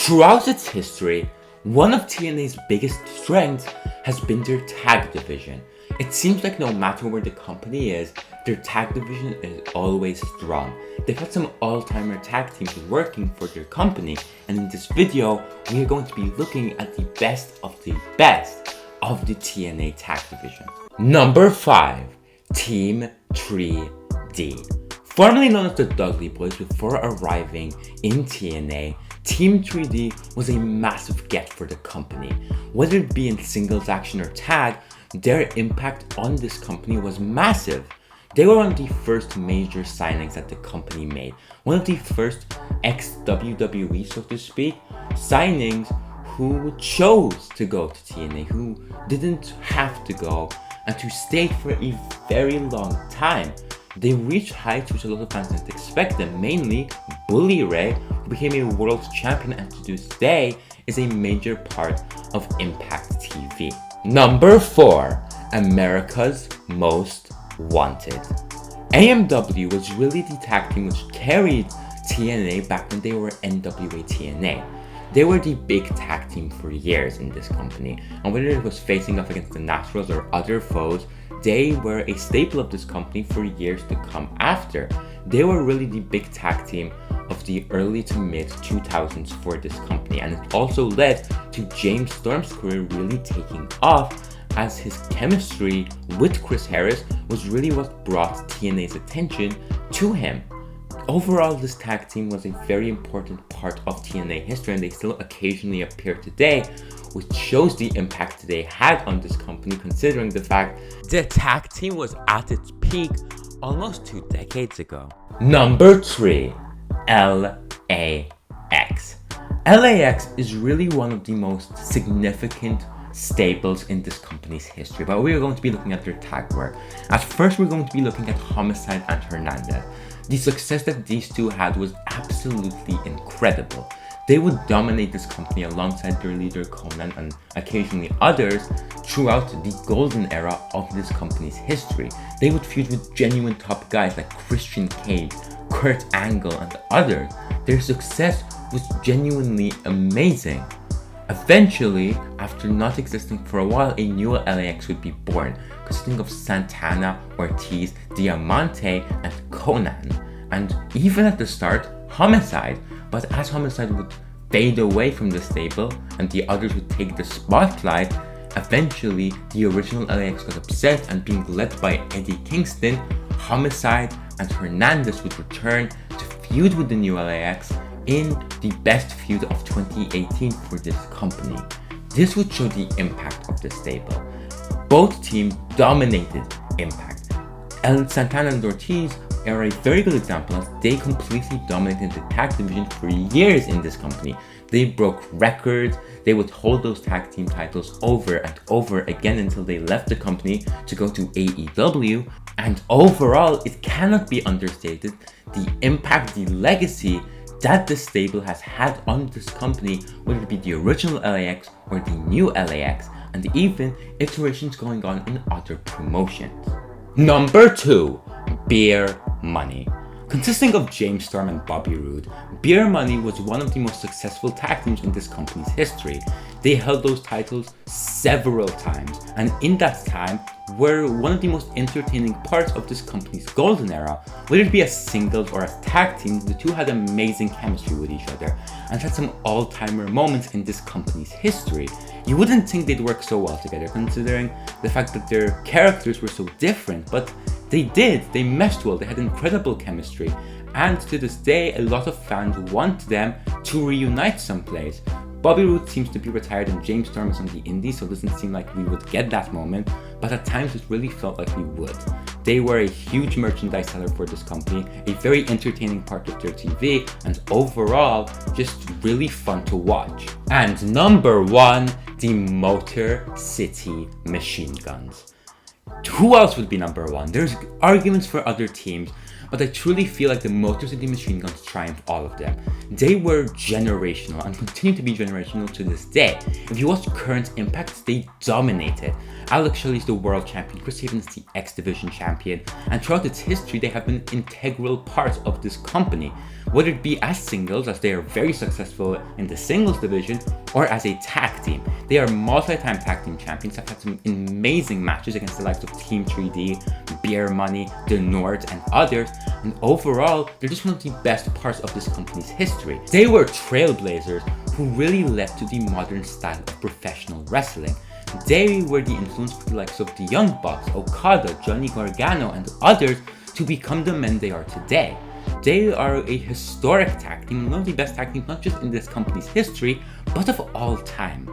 Throughout its history, one of TNA's biggest strengths has been their tag division. It seems like no matter where the company is, their tag division is always strong. They've had some all-timer tag teams working for their company, and in this video, we are going to be looking at the best of the TNA tag division. Number 5, Team 3D. Formerly known as the Dudley Boys before arriving in TNA, Team 3D was a massive get for the company. Whether it be in singles action or tag, their impact on this company was massive. They were one of the first major signings that the company made. One of the first ex-WWE, so to speak, signings who chose to go to TNA, who didn't have to go, and to stay for a very long time. They reached heights which a lot of fans didn't expect them, mainly Bully Ray, who became a world champion and to this day is a major part of Impact TV. Number 4, America's Most Wanted. AMW was really the tag team which carried TNA back when they were NWA TNA. They were the big tag team for years in this company, and whether it was facing off against the Naturals or other foes, they were a staple of this company for years to come after. They were really the big tag team of the early to mid 2000s for this company, and it also led to James Storm's career really taking off, as his chemistry with Chris Harris was really what brought TNA's attention to him. Overall, this tag team was a very important part of TNA history, and they still occasionally appear today, which shows the impact they had on this company, considering the fact the tag team was at its peak almost 2 decades ago. Number 3, LAX. LAX is really one of the most significant staples in this company's history, but we are going to be looking at their tag work. At first, we're going to be looking at Homicide and Hernandez. The success that these two had was absolutely incredible. They would dominate this company alongside their leader Conan and occasionally others throughout the golden era of this company's history. They would feud with genuine top guys like Christian Cage, Kurt Angle, and others. Their success was genuinely amazing. Eventually, after not existing for a while, a new LAX would be born, consisting of Santana, Ortiz, Diamante, and Conan. And even at the start, Homicide. But as Homicide would fade away from the stable and the others would take the spotlight, eventually the original LAX got upset, and being led by Eddie Kingston, Homicide and Hernandez would return to feud with the new LAX in the best feud of 2018 for this company. This would show the impact of the stable. Both teams dominated Impact. And Santana and Ortiz are a very good example, as they completely dominated the tag division for years in this company. They broke records, they would hold those tag team titles over and over again until they left the company to go to AEW. And overall, it cannot be understated the impact, the legacy that the stable has had on this company, whether it be the original LAX or the new LAX, and even iterations going on in other promotions. Number 2, Beer Money. Consisting of James Storm and Bobby Roode, Beer Money was one of the most successful tag teams in this company's history. They held those titles several times, and in that time were one of the most entertaining parts of this company's golden era. Whether it be as singles or as tag teams, the two had amazing chemistry with each other and had some all-timer moments in this company's history. You wouldn't think they'd work so well together, considering the fact that their characters were so different, but they did. They meshed well, they had incredible chemistry, and to this day a lot of fans want them to reunite someplace. Bobby Roode seems to be retired and James Storm is on the indies, so it doesn't seem like we would get that moment, but at times it really felt like we would. They were a huge merchandise seller for this company, a very entertaining part of their TV, and overall, just really fun to watch. And number 1, the Motor City Machine Guns. Who else would be number 1? There's arguments for other teams, but I truly feel like the Motor City Machine Guns triumphed all of them. They were generational and continue to be generational to this day. If you watch current Impact, they dominated. Alex Shelley's the world champion, Chris Sabin is the X Division champion, and throughout its history, they have been integral parts of this company, whether it be as singles, as they are very successful in the singles division, or as a tag team. They are multi-time tag team champions, have had some amazing matches against the likes of Team 3D, Beer Money, The Nords, and others, and overall, they're just one of the best parts of this company's history. They were trailblazers who really led to the modern style of professional wrestling. They were the influence for the likes of the Young Bucks, Okada, Johnny Gargano, and others to become the men they are today. They are a historic tag team, one of the best tag teams not just in this company's history, but of all time.